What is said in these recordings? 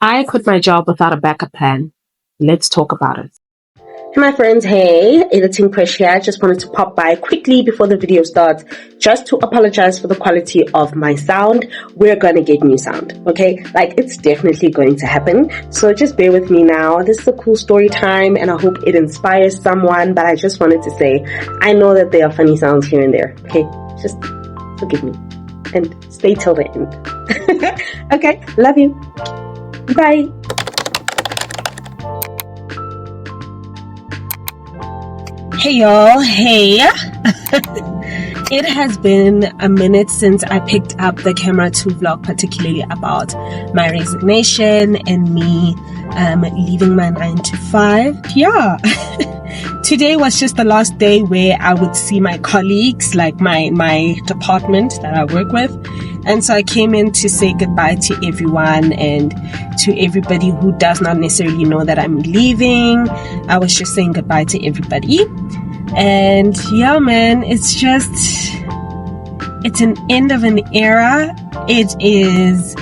I quit my job without a backup plan. Let's talk about it. Hey my friends, hey, Editing Crush here. Just wanted to pop by quickly before the video starts just to apologize for the quality of my sound. We're going to get new sound, okay? Like, it's definitely going to happen. So just bear with me now. This is a cool story time and I hope it inspires someone, but I just wanted to say, I know that there are funny sounds here and there, okay? Just forgive me and stay till the end. Okay, love you. Bye. Hey y'all, hey. It has been a minute since I picked up the camera to vlog particularly about my resignation and me leaving my 9 to 5. Yeah. Today was just the last day where I would see my colleagues, like my department that I work with. And so I came in to say goodbye to everyone and to everybody who does not necessarily know that I'm leaving. I was just saying goodbye to everybody. And yeah, man, it's an end of an era. It is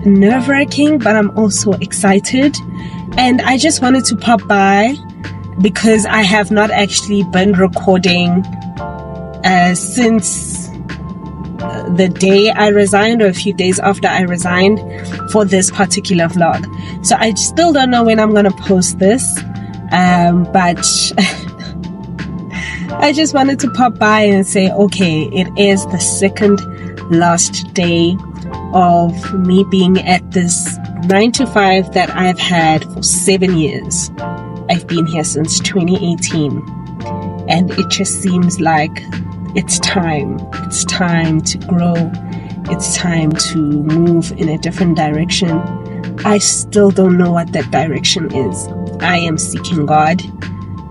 nerve-wracking, but I'm also excited. And I just wanted to pop by because I have not actually been recording since the day I resigned or a few days after I resigned for this particular vlog. So I still don't know when I'm gonna post this, but I just wanted to pop by and say, okay, it is the second last day of me being at this 9 to 5 that I've had for 7 years. I've been here since 2018 and it just seems like it's time to grow. It's time to move in a different direction. I still don't know what that direction is. I am seeking God.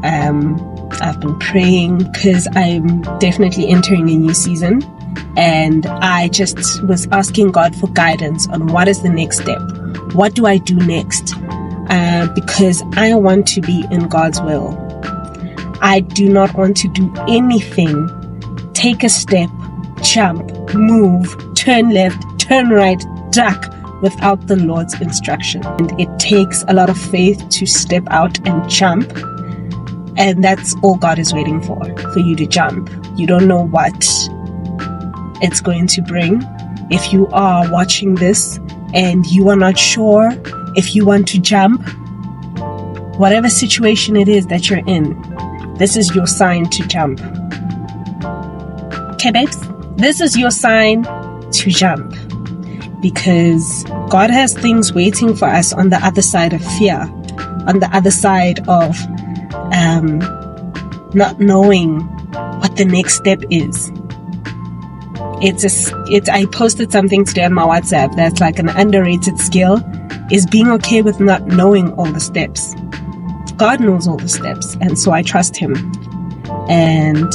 I've been praying because I'm definitely entering a new season, and I just was asking God for guidance on what is the next step. What do I do next? Because I want to be in God's will. I do not want to do anything, take a step, jump, move, turn left, turn right, duck without the Lord's instruction. And it takes a lot of faith to step out and jump. And that's all God is waiting for you to jump. You don't know what it's going to bring. If you are watching this and you are not sure if you want to jump, whatever situation it is that you're in, this is your sign to jump. Okay, babes? This is your sign to jump. Because God has things waiting for us on the other side of fear, on the other side of not knowing what the next step is. I posted something today on my WhatsApp that's like an underrated skill is being okay with not knowing all the steps. God knows all the steps, and so I trust him. And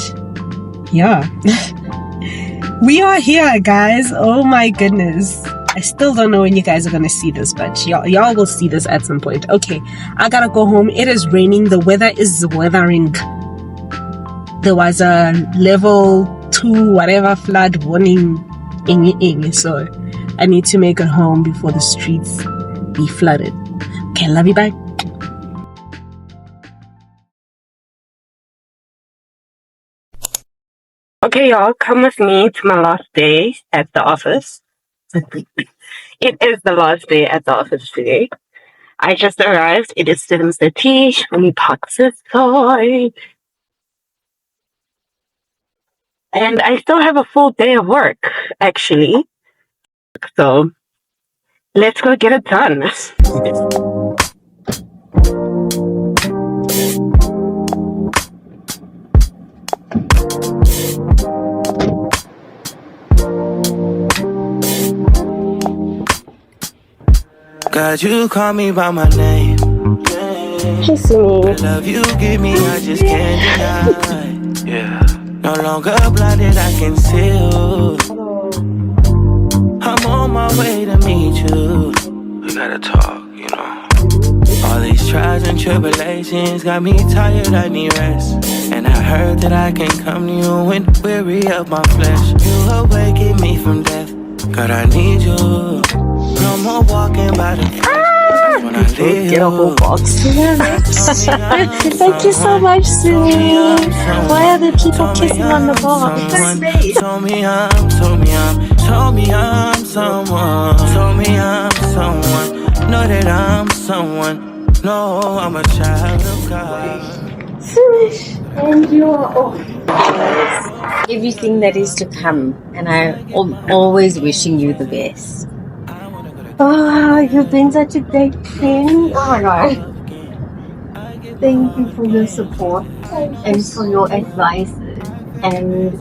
yeah, we are here, guys. Oh my goodness. I still don't know when you guys are gonna see this, but y'all will see this at some point. Okay, I gotta go home. It is raining. The weather is weathering. There was a level 2 whatever flood warning so I need to make it home before the streets be flooded. Okay, love you, bye. Okay, y'all, come with me to my last day at the office. It is the last day at the office today. I just arrived. It is 7:30. Let me park this side. And I still have a full day of work, actually. So, let's go get it done. God, you call me by my name. Hey, Simi. The love you give me, I just can't deny. Yeah. No longer blinded, I can see you. I'm on my way to meet you. We gotta talk, you know. All these trials and tribulations got me tired, I need rest. And I heard that I can come to you when weary of my flesh. You awaken me from death. God, I need you. No more walking by by the face when I leave Get a whole box. Thank you so much, Sue. Why are there people kissing on the box? Show me I'm someone. Know that I'm someone. No, I'm a child of God. Finish. And you are off. Everything that is to come. And I'm always wishing you the best. Oh, you've been such a great friend. Oh my God. Thank you for your support and for your advice and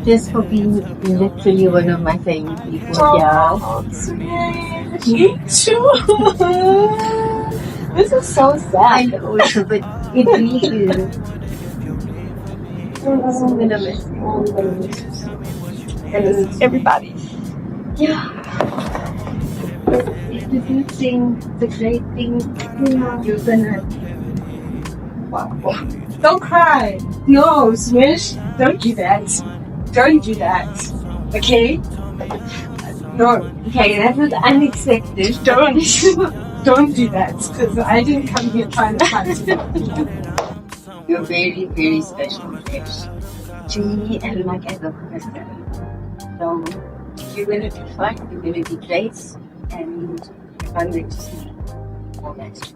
just for being literally one of my favorite people. Oh, sweet. You too. This is so sad. I know, but it really is. I'm gonna miss you. And everybody. Yeah. If the good thing, the great thing, you're gonna. Don't cry. No, Swish. Don't do that. Don't do that. Okay? No. Okay, that was unexpected. Don't do that. Because I didn't come here trying to fight you. You're very, very special, Fish. To me and like as a person. So you're gonna be fine, you're gonna be great, and I'm going to see all that.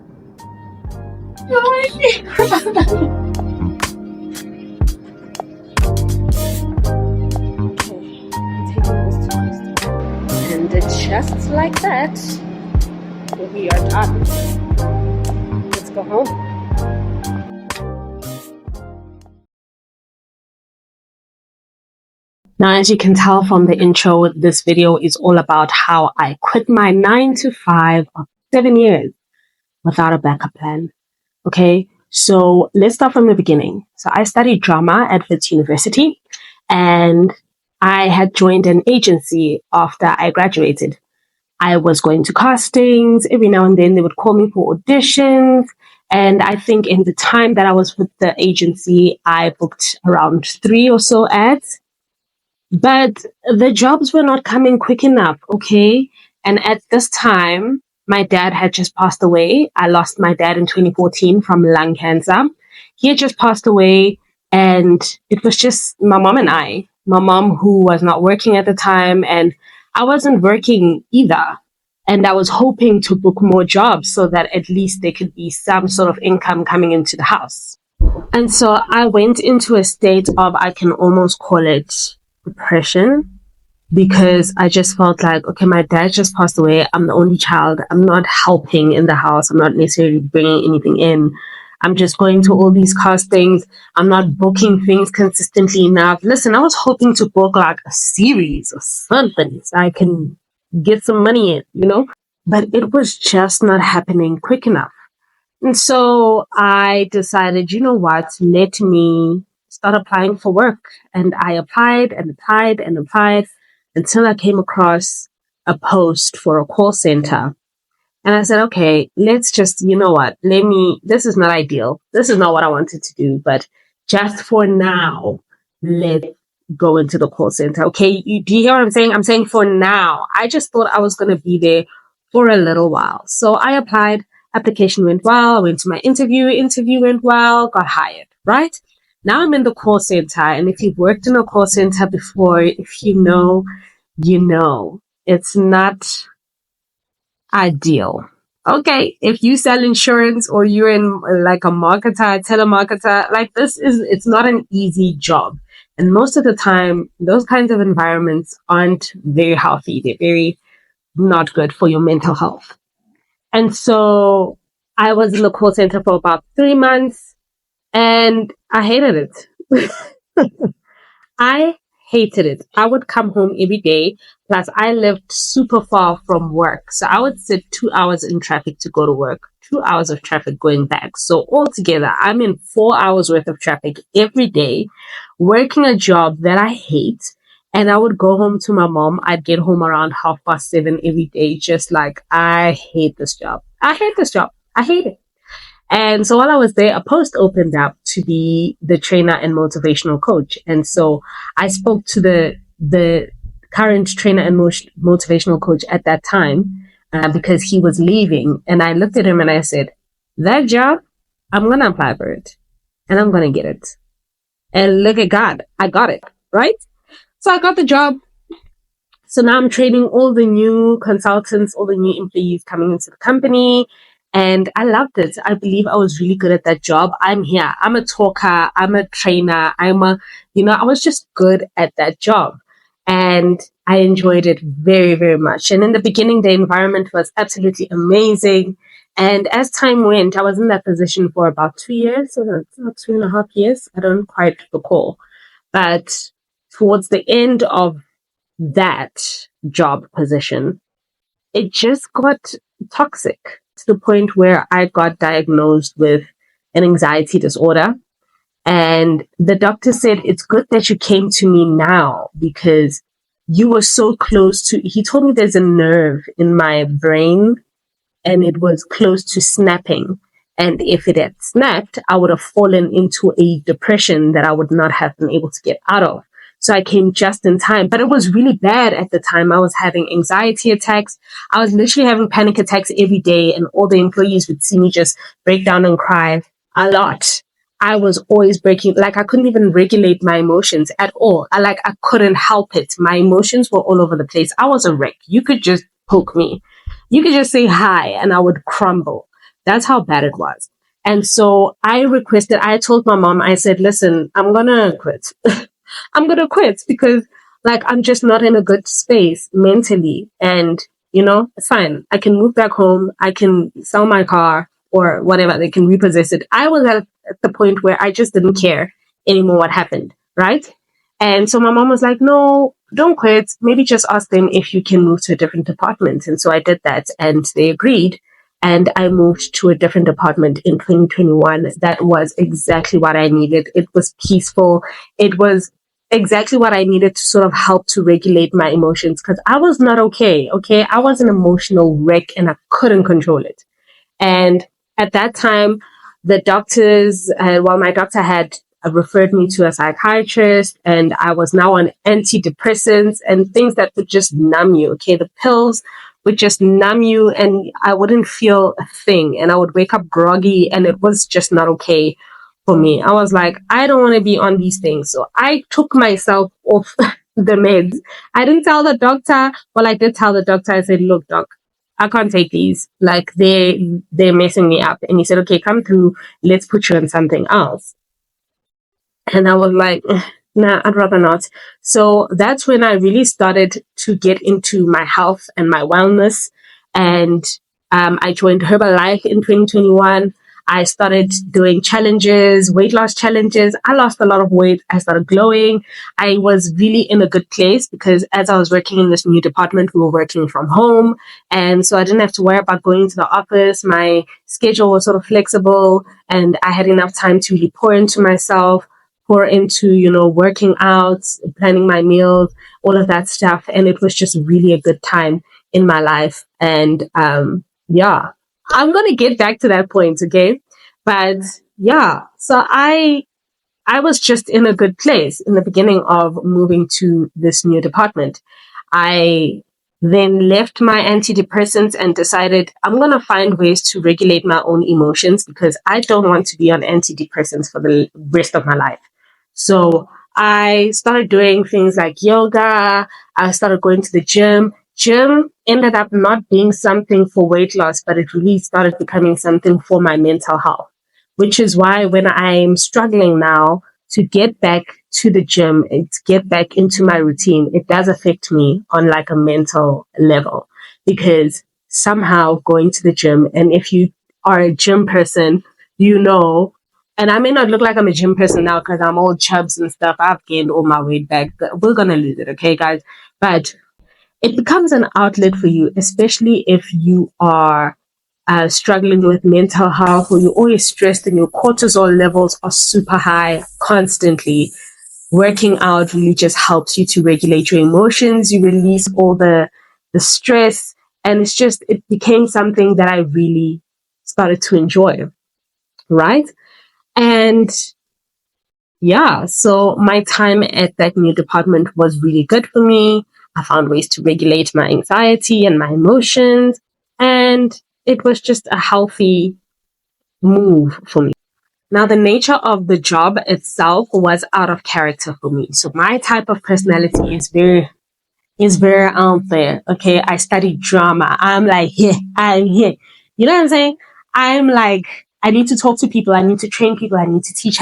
And just like that, we are done. Let's go home. Now, as you can tell from the intro, this video is all about how I quit my 9-to-5 of 7 years without a backup plan. Okay, so let's start from the beginning. So I studied drama at Wits University, and I had joined an agency after I graduated. I was going to castings. Every now and then they would call me for auditions. And I think in the time that I was with the agency, I booked around 3 or so ads. But the jobs were not coming quick enough, okay? And at this time, my dad had just passed away. I lost my dad in 2014 from lung cancer. He had just passed away, and it was just my mom and I. My mom, who was not working at the time, and I wasn't working either. And I was hoping to book more jobs so that at least there could be some sort of income coming into the house. And so I went into a state of, I can almost call it depression, because I just felt like, okay, my dad just passed away. I'm the only child. I'm not helping in the house. I'm not necessarily bringing anything in. I'm just going to all these castings. I'm not booking things consistently enough. Listen, I was hoping to book like a series or something so I can get some money in, you know, but it was just not happening quick enough. And so I decided, you know what, let me start applying for work. And I applied and applied and applied until I came across a post for a call center. And I said, okay, let's just, you know what, this is not ideal. This is not what I wanted to do, but just for now, let's go into the call center. Okay, do you hear what I'm saying? I'm saying for now. I just thought I was going to be there for a little while. So I applied, application went well, I went to my interview went well, got hired, right? Now I'm in the call center, and if you've worked in a call center before, if you know, it's not ideal. Okay, if you sell insurance or you're in like a marketer, telemarketer, like it's not an easy job. And most of the time, those kinds of environments aren't very healthy. They're very not good for your mental health. And so I was in the call center for about 3 months, and I hated it. I hated it. I would come home every day. Plus, I lived super far from work. So I would sit 2 hours in traffic to go to work, 2 hours of traffic going back. So altogether, I'm in 4 hours worth of traffic every day, working a job that I hate. And I would go home to my mom. I'd get home around 7:30 every day, just like, I hate this job. I hate this job. I hate it. And so while I was there, a post opened up to be the trainer and motivational coach. And so I spoke to the current trainer and motivational coach at that time. because he was leaving. And I looked at him and I said, that job, I'm going to apply for it and I'm going to get it. And look at God, I got it, right? So I got the job. So now I'm training all the new consultants, all the new employees coming into the company. And I loved it. I believe I was really good at that job. I'm here. I'm a talker. I'm a trainer. I was just good at that job. And I enjoyed it very, very much. And in the beginning, the environment was absolutely amazing. And as time went, I was in that position for about 2 years, or 2.5 years. I don't quite recall. But towards the end of that job position, it just got toxic to the point where I got diagnosed with an anxiety disorder. And the doctor said, it's good that you came to me now because you were so close to, he told me there's a nerve in my brain and it was close to snapping. And if it had snapped, I would have fallen into a depression that I would not have been able to get out of. So I came just in time, but it was really bad at the time. I was having anxiety attacks. I was literally having panic attacks every day, and all the employees would see me just break down and cry a lot. I was always breaking, like I couldn't even regulate my emotions at all. I couldn't help it. My emotions were all over the place. I was a wreck. You could just poke me. You could just say hi and I would crumble. That's how bad it was. And so I told my mom, I said, listen, I'm going to quit. I'm going to quit because I'm just not in a good space mentally. And, it's fine. I can move back home. I can sell my car or whatever. They can repossess it. I was at the point where I just didn't care anymore what happened. Right. And so my mom was like, no, don't quit. Maybe just ask them if you can move to a different department. And so I did that and they agreed. And I moved to a different department in 2021. That was exactly what I needed. It was peaceful. It was exactly what I needed to sort of help to regulate my emotions because I was not okay. Okay. I was an emotional wreck and I couldn't control it. And at that time, the doctors, my doctor had referred me to a psychiatrist and I was now on antidepressants and things that would just numb you. Okay. The pills would just numb you and I wouldn't feel a thing and I would wake up groggy and it was just not okay for me. I was like, I don't want to be on these things. So I took myself off the meds. I didn't tell the doctor. Well, I did tell the doctor. I said, look, doc, I can't take these. They're messing me up. And he said, okay, come through. Let's put you on something else. And I was like, nah, I'd rather not. So that's when I really started to get into my health and my wellness. And I joined Herbal Life in 2021. I started doing challenges, weight loss challenges. I lost a lot of weight. I started glowing. I was really in a good place because as I was working in this new department, we were working from home. And so I didn't have to worry about going to the office. My schedule was sort of flexible and I had enough time to really pour into myself, pour into, working out, planning my meals, all of that stuff. And it was just really a good time in my life. And I'm going to get back to that point, okay? But yeah, so I was just in a good place in the beginning of moving to this new department. I then left my antidepressants and decided I'm going to find ways to regulate my own emotions because I don't want to be on antidepressants for the rest of my life. So I started doing things like yoga. I started going to the gym. Gym ended up not being something for weight loss, but it really started becoming something for my mental health, which is why when I'm struggling now to get back to the gym and to get back into my routine, it does affect me on a mental level because somehow going to the gym, and if you are a gym person, and I may not look like I'm a gym person now because I'm all chubs and stuff. I've gained all my weight back. We're going to lose it. Okay, guys. But it becomes an outlet for you, especially if you are struggling with mental health or you're always stressed and your cortisol levels are super high constantly. Working out really just helps you to regulate your emotions. You release all the stress. And it became something that I really started to enjoy. Right? And yeah, so my time at that new department was really good for me. I found ways to regulate my anxiety and my emotions. And it was just a healthy move for me. Now, the nature of the job itself was out of character for me. So my type of personality is very out there. Okay. I studied drama. I'm like, yeah, I'm here. You know what I'm saying? I'm like, I need to talk to people. I need to train people. I need to teach.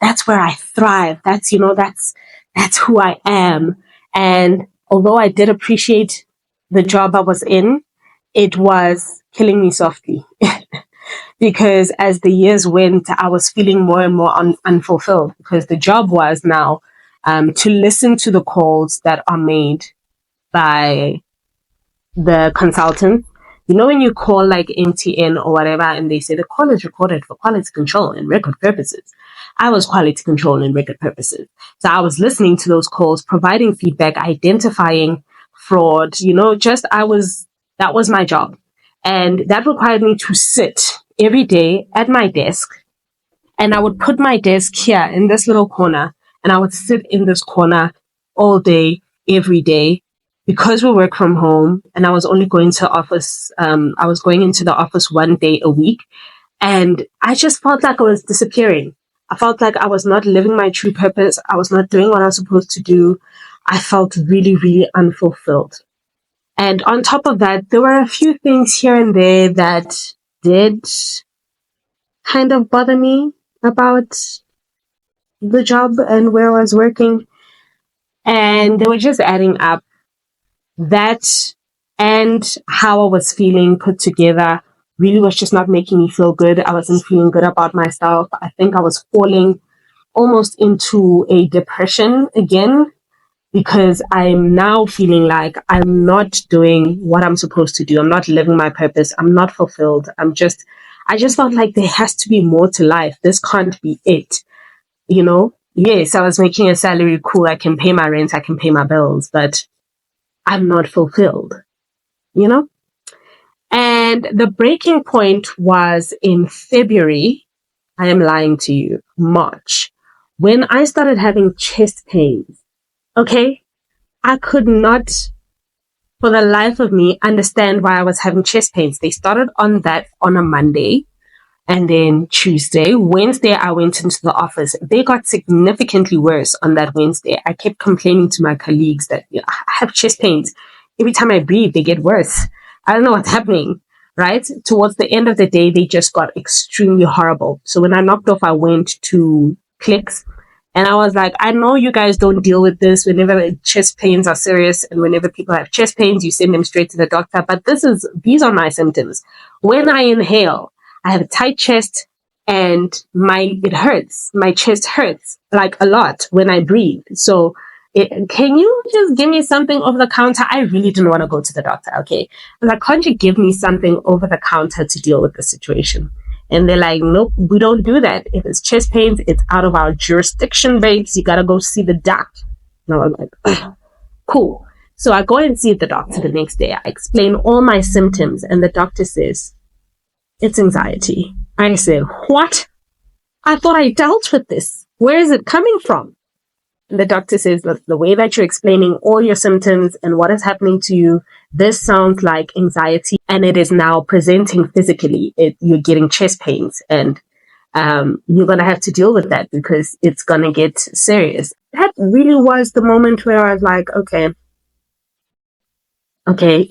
That's where I thrive. That's who I am. And although I did appreciate the job I was in, it was killing me softly because as the years went, I was feeling more and more unfulfilled because the job was now to listen to the calls that are made by the consultant. You know, when you call like MTN or whatever and they say the call is recorded for quality control and record purposes. I was quality control and record purposes. So I was listening to those calls, providing feedback, identifying fraud, that was my job. And that required me to sit every day at my desk. And I would put my desk here in this little corner and I would sit in this corner all day, every day, because we work from home and I was only going to office, I was going into the office one day a week. And I just felt like I was disappearing. I felt like I was not living my true purpose. I was not doing what I was supposed to do. I felt really, really unfulfilled. And on top of that, there were a few things here and there that did kind of bother me about the job and where I was working. And they were just adding up. That and how I was feeling put together really was just not making me feel good. I wasn't feeling good about myself. I think I was falling almost into a depression again because I'm now feeling like I'm not doing what I'm supposed to do. I'm not living my purpose. I'm not fulfilled. I just felt like there has to be more to life. This can't be it. You know? Yes, I was making a salary. Cool. I can pay my rent. I can pay my bills, but I'm not fulfilled, you know? And the breaking point was in February. I am lying to you, March, when I started having chest pains. Okay. I could not for the life of me understand why I was having chest pains. They started on a Monday. And then Tuesday, Wednesday, I went into the office. They got significantly worse on that Wednesday. I kept complaining to my colleagues that I have chest pains. Every time I breathe, they get worse. I don't know what's happening, right? Towards the end of the day, they just got extremely horrible. So when I knocked off, I went to Clicks and I was like, I know you guys don't deal with this whenever chest pains are serious and whenever people have chest pains, you send them straight to the doctor. But these are my symptoms. When I inhale, I have a tight chest and it hurts. My chest hurts like a lot when I breathe. So can you just give me something over the counter? I really didn't want to go to the doctor. Okay. I was like, can't you give me something over the counter to deal with the situation? And they're like, nope, we don't do that. If it's chest pains, it's out of our jurisdiction, babes. You got to go see the doctor. And I was like, ugh, cool. So I go and see the doctor the next day. I explain all my symptoms and the doctor says, it's anxiety. I said, what? I thought I dealt with this. Where is it coming from? And the doctor says, look, the way that you're explaining all your symptoms and what is happening to you, this sounds like anxiety and it is now presenting physically. You're getting chest pains and you're going to have to deal with that because it's going to get serious. That really was the moment where I was like, okay,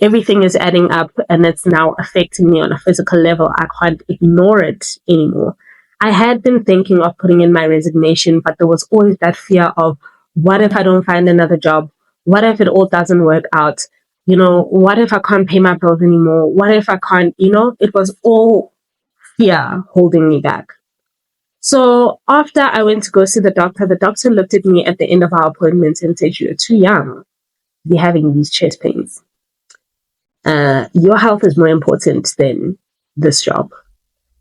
everything is adding up and it's now affecting me on a physical level. I can't ignore it anymore. I had been thinking of putting in my resignation, but there was always that fear of what if I don't find another job? What if it all doesn't work out? You know, what if I can't pay my bills anymore? What if I can't, it was all fear holding me back. So after I went to go see the doctor looked at me at the end of our appointment and said, you're too young to be having these chest pains. Your health is more important than this job.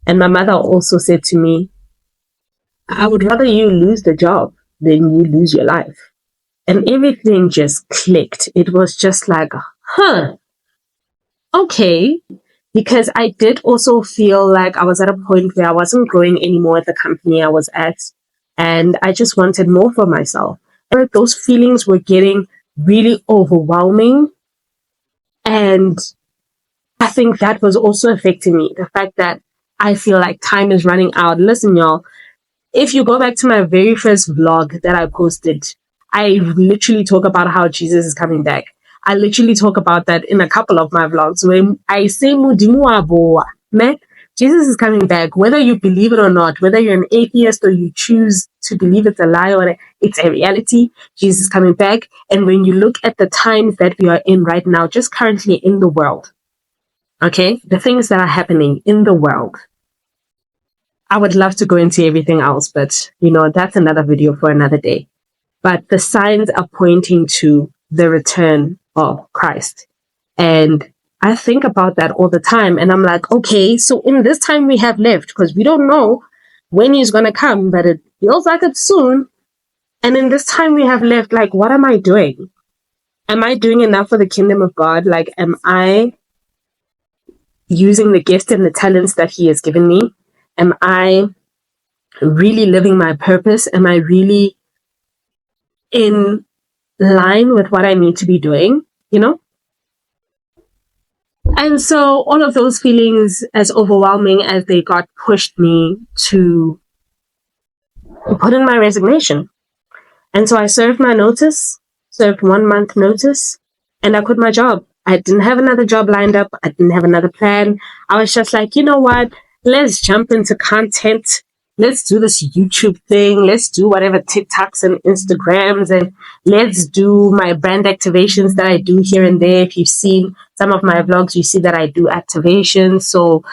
And my mother also said to me, I would rather you lose the job than you lose your life. And everything just clicked. It was just like, okay. Because I did also feel like I was at a point where I wasn't growing anymore at the company I was at. And I just wanted more for myself. And those feelings were getting really overwhelming. And I think that was also affecting me. The fact that I feel like time is running out. Listen, y'all, if you go back to my very first vlog that I posted, I literally talk about how Jesus is coming back. I literally talk about that in a couple of my vlogs when I say Mudimu aboa, me, Jesus is coming back. Whether you believe it or not, whether you're an atheist or you choose to believe it's a lie or it's a reality, Jesus is coming back. And when you look at the times that we are in right now, just currently in the world, okay, the things that are happening in the world, I would love to go into everything else, but that's another video for another day. But the signs are pointing to the return of Christ. And I think about that all the time. And I'm like, okay, so in this time we have left, because we don't know when he's going to come, but it feels like it's soon. And in this time we have left, like, what am I doing? Am I doing enough for the kingdom of God? Like, am I using the gifts and the talents that he has given me? Am I really living my purpose? Am I really in line with what I need to be doing? And so all of those feelings, as overwhelming as they got, pushed me to put in my resignation. And so I served my notice, served 1 month notice, and I quit my job. I didn't have another job lined up. I didn't have another plan. I was just like, you know what? Let's jump into content. Let's do this YouTube thing. Let's do whatever TikToks and Instagrams, and let's do my brand activations that I do here and there. If you've seen some of my vlogs, you see that I do activations. So,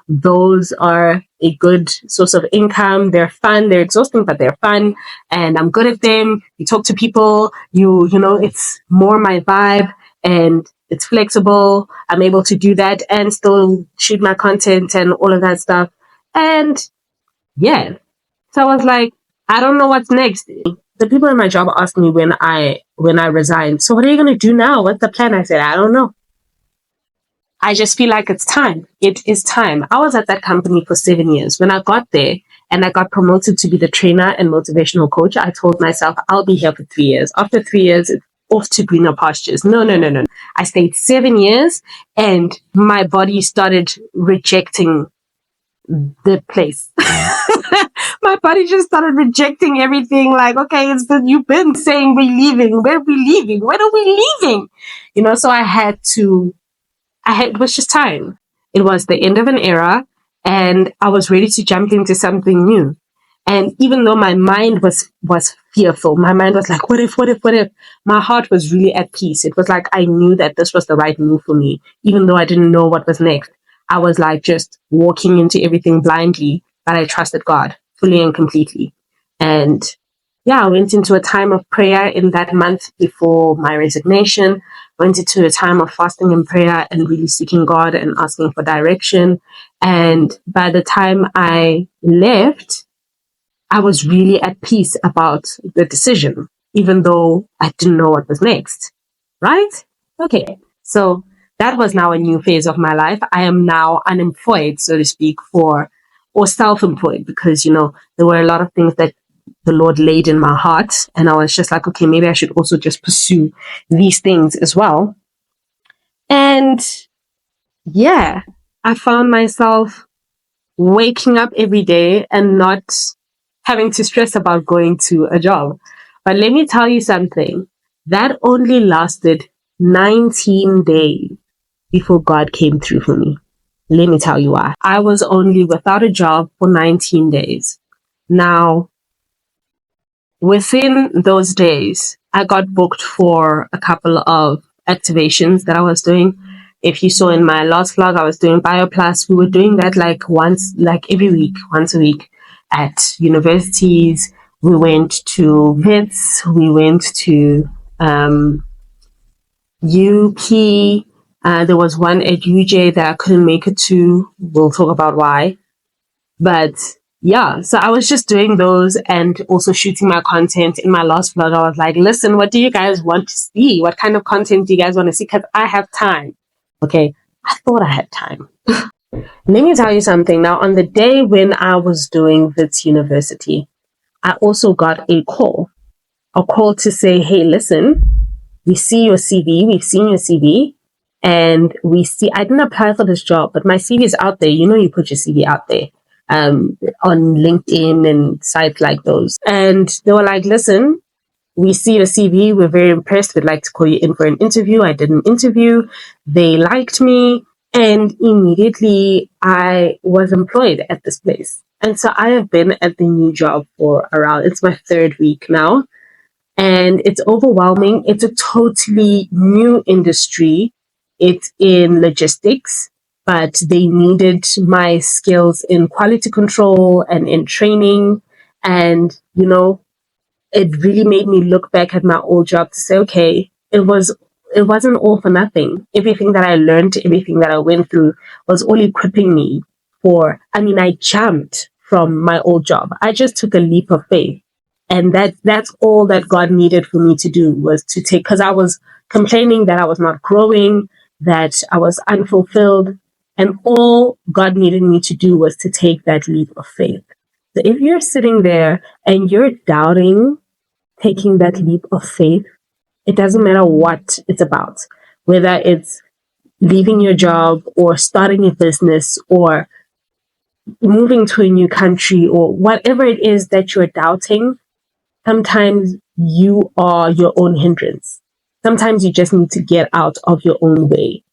those are a good source of income. They're fun. They're exhausting, but they're fun. And I'm good at them. You talk to people, it's more my vibe, and it's flexible. I'm able to do that and still shoot my content and all of that stuff. And yeah. So I was like, I don't know what's next. The people in my job asked me when I resigned, so what are you going to do now? What's the plan? I said, I don't know. I just feel like it's time. It is time. I was at that company for 7 years. When I got there and I got promoted to be the trainer and motivational coach, I told myself, I'll be here for 3 years. After 3 years, it's off to greener pastures. No. I stayed 7 years and my body started rejecting the place. My body just started rejecting everything. Like, okay, you've been saying we're leaving. Where are we leaving? When are we leaving? So it was just time. It was the end of an era and I was ready to jump into something new. And even though my mind was fearful, my mind was like, what if? My heart was really at peace. It was like I knew that this was the right move for me, even though I didn't know what was next. I was like just walking into everything blindly, but I trusted God fully and completely. And I went into a time of prayer in that month before my resignation, went into a time of fasting and prayer and really seeking God and asking for direction. And by the time I left, I was really at peace about the decision, even though I didn't know what was next. Right? Okay. So that was now a new phase of my life. I am now unemployed, so to speak, or self-employed, because, there were a lot of things that the Lord laid in my heart. And I was just like, okay, maybe I should also just pursue these things as well. And I found myself waking up every day and not having to stress about going to a job. But let me tell you something. That only lasted 19 days before God came through for me. Let me tell you why. I was only without a job for 19 days. Now, within those days, I got booked for a couple of activations that I was doing. If you saw in my last vlog, I was doing BioPlus. We were doing that every week, once a week at universities. We went to VITS. We went to UP. There was one at UJ that I couldn't make it to. We'll talk about why. But so I was just doing those and also shooting my content. In my last vlog, I was like, listen, what do you guys want to see? What kind of content do you guys want to see? Because I have time. Okay, I thought I had time. Let me tell you something. Now, on the day when I was doing this university, I also got a call to say, hey, listen, we see your CV. We've seen your CV. and I didn't apply for this job, but my CV is out there. You know, you put your CV out there on LinkedIn and sites like those. And they were like, listen, we see the CV. We're very impressed. We'd like to call you in for an interview. I did an interview. They liked me. And immediately I was employed at this place. And so I have been at the new job for it's my 3rd week now. And it's overwhelming. It's a totally new industry. It's in logistics, but they needed my skills in quality control and in training. And, you know, it really made me look back at my old job to say, okay, it wasn't all for nothing. Everything that I learned, everything that I went through was all equipping me I jumped from my old job. I just took a leap of faith. And that's all that God needed for me to do was to take, because I was complaining that I was not growing, that I was unfulfilled. And all God needed me to do was to take that leap of faith. So if you're sitting there and you're doubting taking that leap of faith, it doesn't matter what it's about, whether it's leaving your job or starting a business or moving to a new country or whatever it is that you're doubting. Sometimes you are your own hindrance. Sometimes you just need to get out of your own way.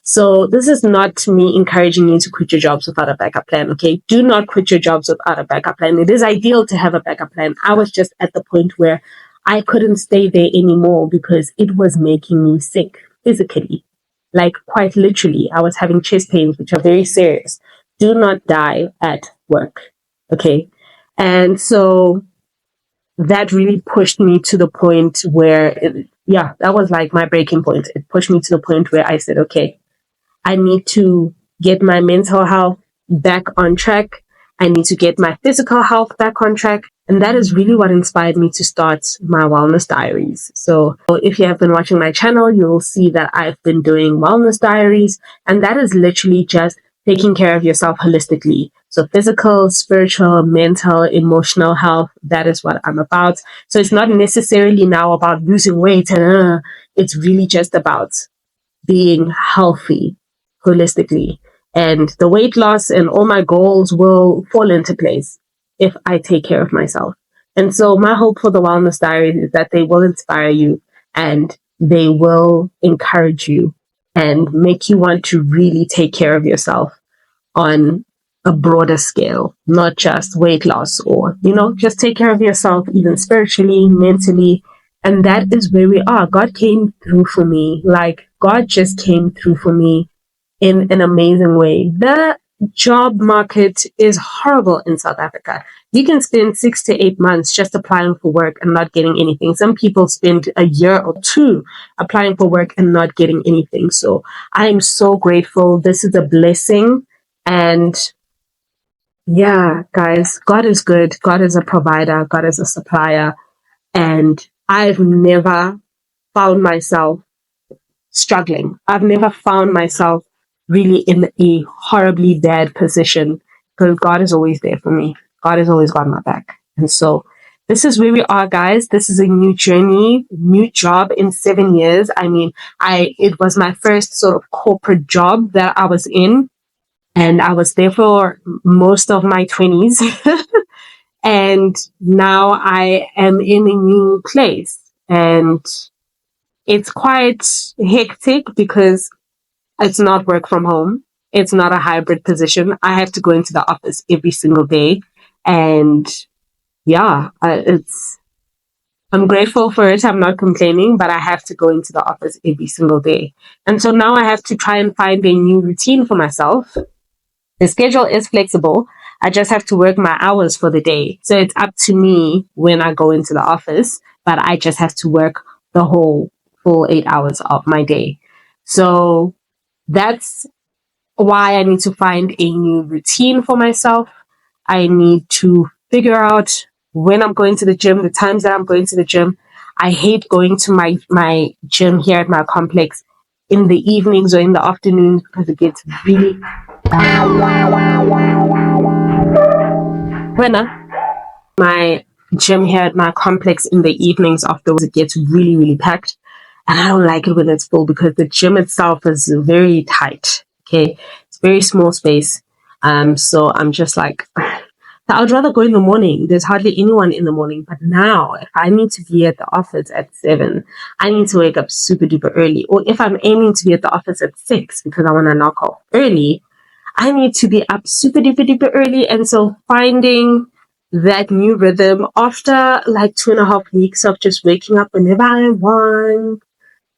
So this is not me encouraging you to quit your jobs without a backup plan, okay? Do not quit your jobs without a backup plan. It is ideal to have a backup plan. I was just at the point where I couldn't stay there anymore because it was making me sick physically. Like quite literally, I was having chest pains, which are very serious. Do not die at work, okay? And so that really pushed me to the point where, that was like my breaking point. It pushed me to the point where I said, okay, I need to get my mental health back on track. I need to get my physical health back on track. And that is really what inspired me to start my wellness diaries. So if you have been watching my channel, you'll see that I've been doing wellness diaries. And that is literally just taking care of yourself holistically. So physical, spiritual, mental, emotional health, that is what I'm about. So it's not necessarily now about losing weight. It's really just about being healthy holistically. And the weight loss and all my goals will fall into place if I take care of myself. And so my hope for the Wellness Diaries is that they will inspire you and they will encourage you and make you want to really take care of yourself on a broader scale, not just weight loss or, just take care of yourself, even spiritually, mentally. And that is where we are. God came through for me. Like God just came through for me in an amazing way. The job market is horrible in South Africa. You can spend 6 to 8 months just applying for work and not getting anything. Some people spend a year or 2 applying for work and not getting anything. So I am so grateful. This is a blessing. And yeah, guys, God is good. God is a provider. God is a supplier. And I've never found myself struggling. I've never found myself really in a horribly bad position because God is always there for me. God has always got my back. And so this is where we are, guys. This is a new journey, new job in 7 years. It was my first sort of corporate job that I was in. And I was there for most of my 20s. And now I am in a new place. And it's quite hectic because it's not work from home. It's not a hybrid position. I have to go into the office every single day. And I'm grateful for it. I'm not complaining, but I have to go into the office every single day. And so now I have to try and find a new routine for myself. The schedule is flexible. I just have to work my hours for the day. So it's up to me when I go into the office, but I just have to work the whole full 8 hours of my day. So that's why I need to find a new routine for myself. I need to figure out when I'm going to the gym, the times that I'm going to the gym. I hate going to my gym here at my complex in the evenings or in the afternoons because it gets really my gym here at my complex in the evenings afterwards, it gets really, really packed. And I don't like it when it's full because the gym itself is very tight. Okay. It's very small space. So I'm just like, I would rather go in the morning. There's hardly anyone in the morning. But now, if I need to be at the office at 7, I need to wake up super duper early. Or if I'm aiming to be at the office at 6 because I want to knock off early, I need to be up super duper duper early. And so finding that new rhythm after like 2.5 weeks of just waking up whenever I want,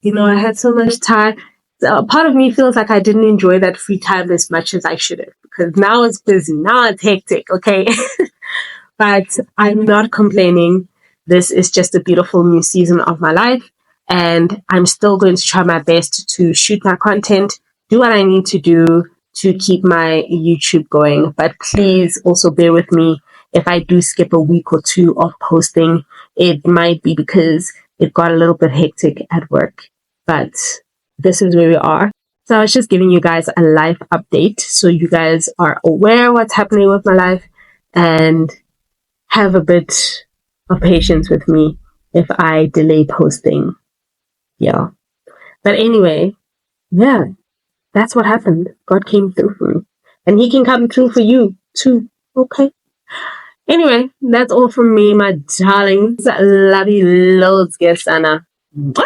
I had so much time. So part of me feels like I didn't enjoy that free time as much as I should have because now it's busy. Now it's hectic. Okay. But I'm not complaining. This is just a beautiful new season of my life. And I'm still going to try my best to shoot my content, do what I need to do to keep my YouTube going. But please also bear with me if I do skip a week or two of posting. It might be because it got a little bit hectic at work. But this is where we are. So I was just giving you guys a life update so you guys are aware what's happening with my life and have a bit of patience with me if I delay posting. Yeah. But anyway, yeah, that's what happened. God came through for me. And He can come through for you too. Okay. Anyway, that's all from me, my darlings. Love you loads, Gesana. Bye.